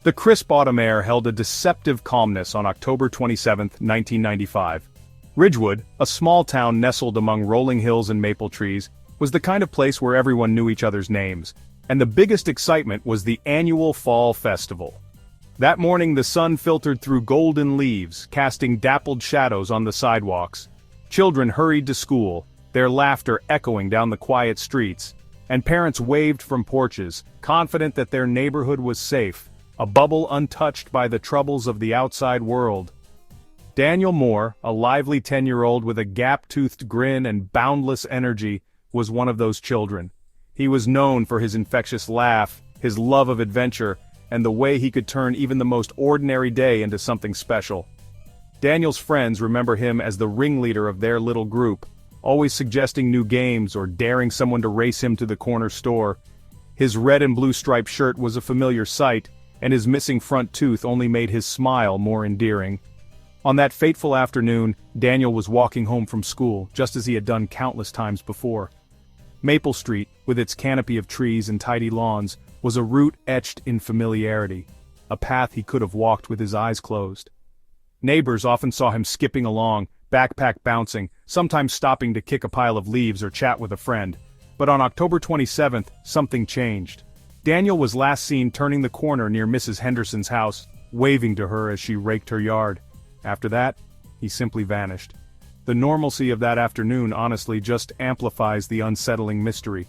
The crisp autumn air held a deceptive calmness on October 27, 1995. Ridgewood, a small town nestled among rolling hills and maple trees, was the kind of place where everyone knew each other's names, and the biggest excitement was the annual Fall Festival. That morning the sun filtered through golden leaves, casting dappled shadows on the sidewalks. Children hurried to school, their laughter echoing down the quiet streets, and parents waved from porches, confident that their neighborhood was safe, a bubble untouched by the troubles of the outside world. Daniel Moore, a lively 10-year-old with a gap-toothed grin and boundless energy, was one of those children. He was known for his infectious laugh, his love of adventure, and the way he could turn even the most ordinary day into something special. Daniel's friends remember him as the ringleader of their little group, always suggesting new games or daring someone to race him to the corner store. His red and blue striped shirt was a familiar sight, and his missing front tooth only made his smile more endearing. On that fateful afternoon, Daniel was walking home from school, just as he had done countless times before. Maple Street, with its canopy of trees and tidy lawns, was a route etched in familiarity, a path he could have walked with his eyes closed. Neighbors often saw him skipping along, backpack bouncing, sometimes stopping to kick a pile of leaves or chat with a friend. But on October 27th, something changed. Daniel was last seen turning the corner near Mrs. Henderson's house, waving to her as she raked her yard. After that, he simply vanished. The normalcy of that afternoon honestly just amplifies the unsettling mystery.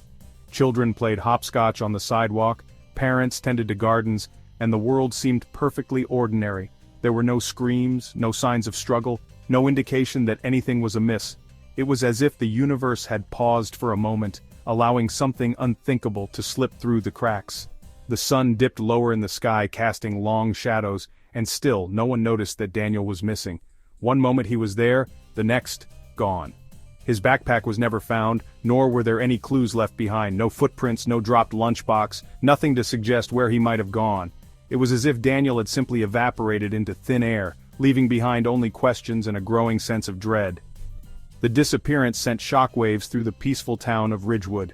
Children played hopscotch on the sidewalk, parents tended to gardens, and the world seemed perfectly ordinary. There were no screams, no signs of struggle, no indication that anything was amiss. It was as if the universe had paused for a moment, allowing something unthinkable to slip through the cracks. The sun dipped lower in the sky, casting long shadows, and still no one noticed that Daniel was missing. One moment he was there, the next, gone. His backpack was never found, nor were there any clues left behind, no footprints, no dropped lunchbox, nothing to suggest where he might have gone. It was as if Daniel had simply evaporated into thin air, leaving behind only questions and a growing sense of dread. The disappearance sent shockwaves through the peaceful town of Ridgewood.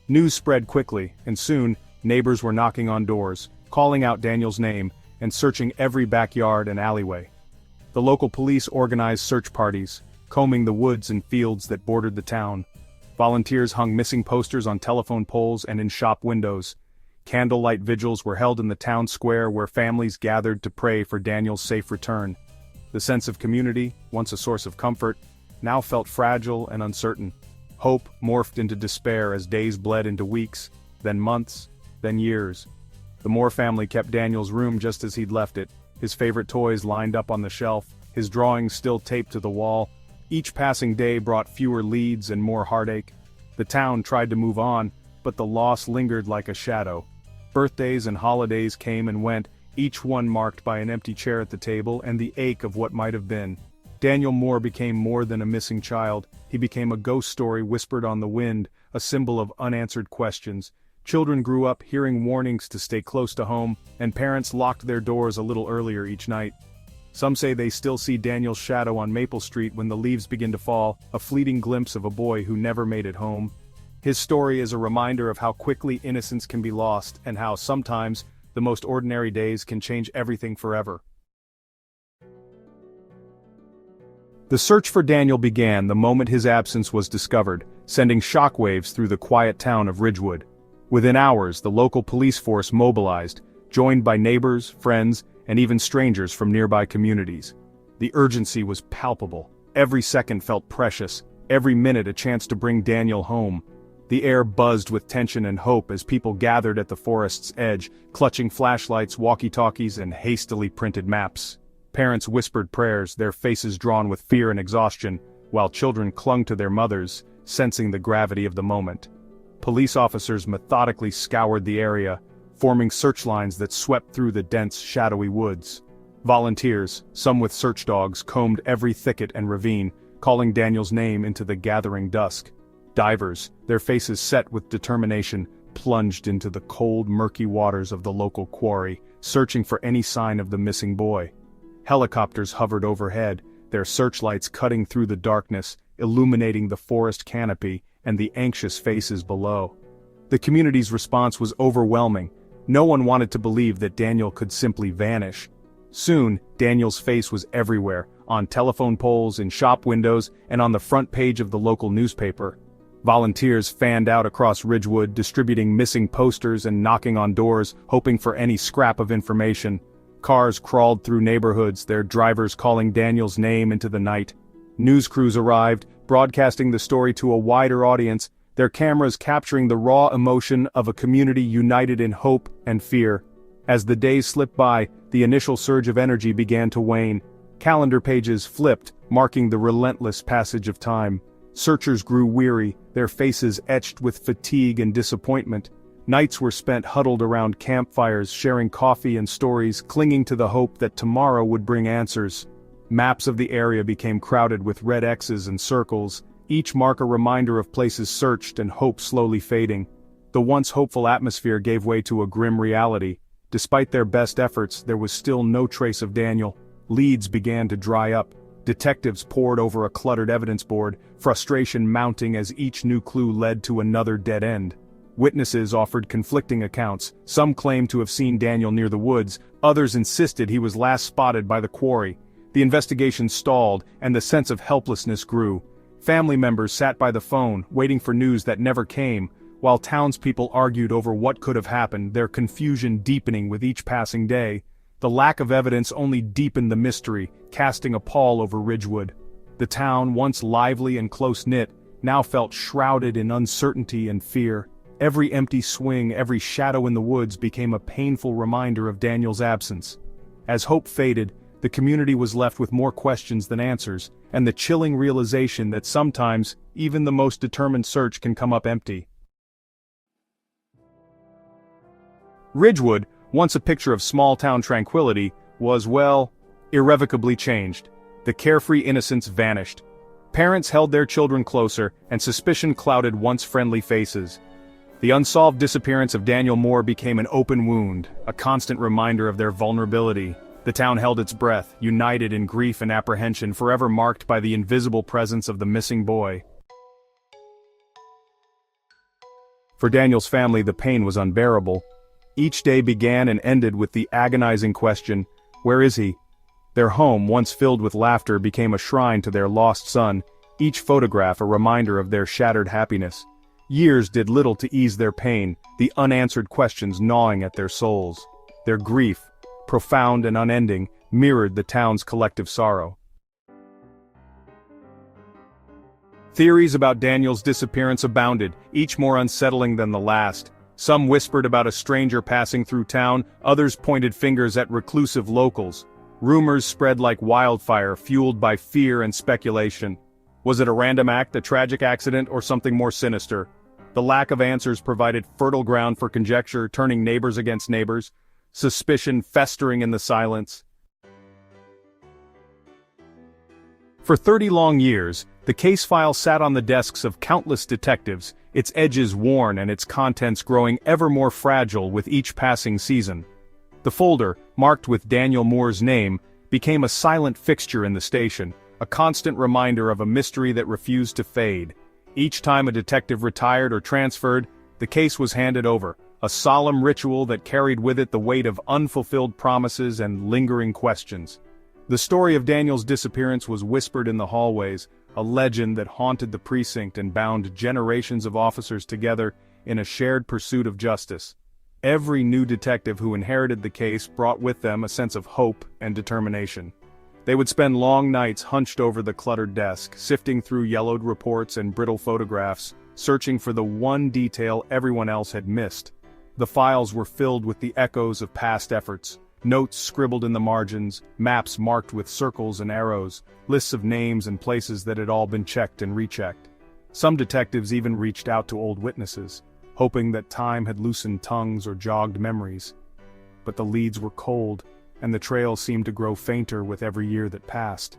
News spread quickly, and soon, neighbors were knocking on doors, calling out Daniel's name, and searching every backyard and alleyway. The local police organized search parties, combing the woods and fields that bordered the town. Volunteers hung missing posters on telephone poles and in shop windows. Candlelight vigils were held in the town square where families gathered to pray for Daniel's safe return. The sense of community, once a source of comfort, now felt fragile and uncertain. Hope morphed into despair as days bled into weeks, then months, then years. The Moore family kept Daniel's room just as he'd left it, his favorite toys lined up on the shelf, his drawings still taped to the wall. Each passing day brought fewer leads and more heartache. The town tried to move on, but the loss lingered like a shadow. Birthdays and holidays came and went, each one marked by an empty chair at the table and the ache of what might have been. Daniel Moore became more than a missing child. He became a ghost story whispered on the wind, a symbol of unanswered questions. Children grew up hearing warnings to stay close to home, and parents locked their doors a little earlier each night. Some say they still see Daniel's shadow on Maple Street when the leaves begin to fall, a fleeting glimpse of a boy who never made it home. His story is a reminder of how quickly innocence can be lost, and how sometimes, the most ordinary days can change everything forever. The search for Daniel began the moment his absence was discovered, sending shockwaves through the quiet town of Ridgewood. Within hours, the local police force mobilized, joined by neighbors, friends, and even strangers from nearby communities. The urgency was palpable. Every second felt precious, every minute a chance to bring Daniel home. The air buzzed with tension and hope as people gathered at the forest's edge, clutching flashlights, walkie-talkies, and hastily printed maps. Parents whispered prayers, their faces drawn with fear and exhaustion, while children clung to their mothers, sensing the gravity of the moment. Police officers methodically scoured the area, forming search lines that swept through the dense, shadowy woods. Volunteers, some with search dogs, combed every thicket and ravine, calling Daniel's name into the gathering dusk. Divers, their faces set with determination, plunged into the cold, murky waters of the local quarry, searching for any sign of the missing boy. Helicopters hovered overhead, their searchlights cutting through the darkness, illuminating the forest canopy and the anxious faces below. The community's response was overwhelming. No one wanted to believe that Daniel could simply vanish. Soon, Daniel's face was everywhere, on telephone poles, in shop windows, and on the front page of the local newspaper. Volunteers fanned out across Ridgewood, distributing missing posters and knocking on doors, hoping for any scrap of information. Cars crawled through neighborhoods, their drivers calling Daniel's name into the night. News crews arrived, broadcasting the story to a wider audience, their cameras capturing the raw emotion of a community united in hope and fear. As the days slipped by, the initial surge of energy began to wane. Calendar pages flipped, marking the relentless passage of time. Searchers grew weary, their faces etched with fatigue and disappointment. Nights were spent huddled around campfires, sharing coffee and stories, clinging to the hope that tomorrow would bring answers. Maps of the area became crowded with red X's and circles, each mark a reminder of places searched and hope slowly fading. The once hopeful atmosphere gave way to a grim reality. Despite their best efforts, there was still no trace of Daniel. Leads began to dry up. Detectives pored over a cluttered evidence board, frustration mounting as each new clue led to another dead end. Witnesses offered conflicting accounts. Some claimed to have seen Daniel near the woods, others insisted he was last spotted by the quarry. The investigation stalled, and the sense of helplessness grew. Family members sat by the phone, waiting for news that never came, while townspeople argued over what could have happened, their confusion deepening with each passing day. The lack of evidence only deepened the mystery, casting a pall over Ridgewood. The town, once lively and close-knit, now felt shrouded in uncertainty and fear. Every empty swing, every shadow in the woods became a painful reminder of Daniel's absence. As hope faded, the community was left with more questions than answers, and the chilling realization that sometimes, even the most determined search can come up empty. Ridgewood, once a picture of small-town tranquility, was, well, irrevocably changed. The carefree innocence vanished. Parents held their children closer, and suspicion clouded once friendly faces. The unsolved disappearance of Daniel Moore became an open wound, a constant reminder of their vulnerability. The town held its breath, united in grief and apprehension, forever marked by the invisible presence of the missing boy. For Daniel's family, the pain was unbearable. Each day began and ended with the agonizing question, where is he? Their home, once filled with laughter, became a shrine to their lost son, each photograph a reminder of their shattered happiness. Years did little to ease their pain, the unanswered questions gnawing at their souls. Their grief, profound and unending, mirrored the town's collective sorrow. Theories about Daniel's disappearance abounded, each more unsettling than the last. Some whispered about a stranger passing through town, others pointed fingers at reclusive locals. Rumors spread like wildfire, fueled by fear and speculation. Was it a random act, a tragic accident, or something more sinister? The lack of answers provided fertile ground for conjecture, turning neighbors against neighbors, suspicion festering in the silence. For 30 long years, the case file sat on the desks of countless detectives, its edges worn and its contents growing ever more fragile with each passing season. The folder, marked with Daniel Moore's name, became a silent fixture in the station, a constant reminder of a mystery that refused to fade. Each time a detective retired or transferred, the case was handed over, a solemn ritual that carried with it the weight of unfulfilled promises and lingering questions. The story of Daniel's disappearance was whispered in the hallways, a legend that haunted the precinct and bound generations of officers together in a shared pursuit of justice. Every new detective who inherited the case brought with them a sense of hope and determination. They would spend long nights hunched over the cluttered desk, sifting through yellowed reports and brittle photographs, searching for the one detail everyone else had missed. The files were filled with the echoes of past efforts, notes scribbled in the margins, maps marked with circles and arrows, lists of names and places that had all been checked and rechecked. Some detectives even reached out to old witnesses, hoping that time had loosened tongues or jogged memories. But the leads were cold, and the trail seemed to grow fainter with every year that passed.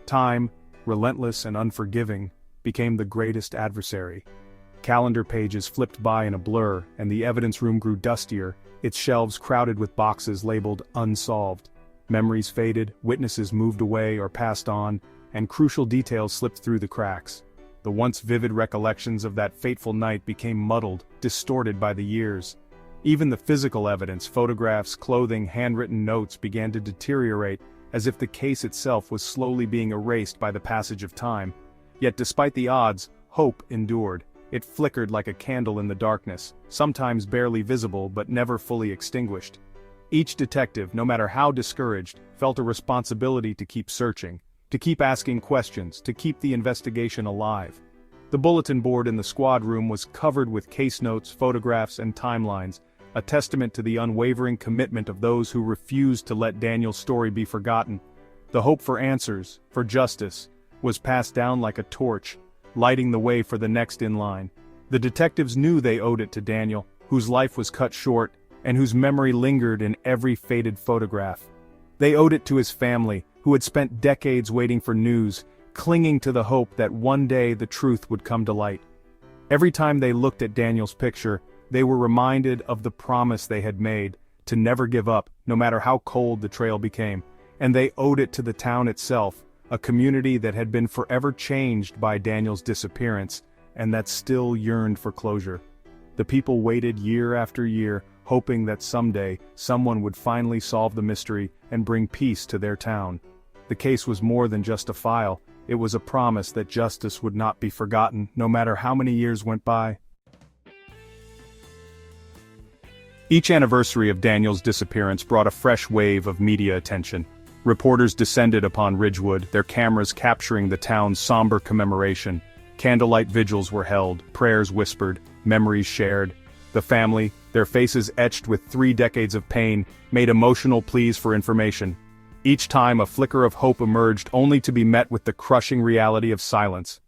Time, relentless and unforgiving, became the greatest adversary. Calendar pages flipped by in a blur, and the evidence room grew dustier, its shelves crowded with boxes labeled unsolved. Memories faded, witnesses moved away or passed on, and crucial details slipped through the cracks. The once vivid recollections of that fateful night became muddled, distorted by the years. Even the physical evidence, photographs, clothing, handwritten notes began to deteriorate, as if the case itself was slowly being erased by the passage of time. Yet despite the odds, hope endured. It flickered like a candle in the darkness, sometimes barely visible but never fully extinguished. Each detective, no matter how discouraged, felt a responsibility to keep searching, to keep asking questions, to keep the investigation alive. The bulletin board in the squad room was covered with case notes, photographs, and timelines, a testament to the unwavering commitment of those who refused to let Daniel's story be forgotten. The hope for answers, for justice, was passed down like a torch, lighting the way for the next in line. The detectives knew they owed it to Daniel, whose life was cut short, and whose memory lingered in every faded photograph. They owed it to his family, who had spent decades waiting for news, clinging to the hope that one day the truth would come to light. Every time they looked at Daniel's picture, they were reminded of the promise they had made, to never give up, no matter how cold the trail became. And they owed it to the town itself, a community that had been forever changed by Daniel's disappearance, and that still yearned for closure. The people waited year after year, hoping that someday, someone would finally solve the mystery and bring peace to their town. The case was more than just a file, it was a promise that justice would not be forgotten, no matter how many years went by. Each anniversary of Daniel's disappearance brought a fresh wave of media attention. Reporters descended upon Ridgewood, their cameras capturing the town's somber commemoration. Candlelight vigils were held, prayers whispered, memories shared. The family, their faces etched with 3 decades of pain, made emotional pleas for information. Each time a flicker of hope emerged only to be met with the crushing reality of silence.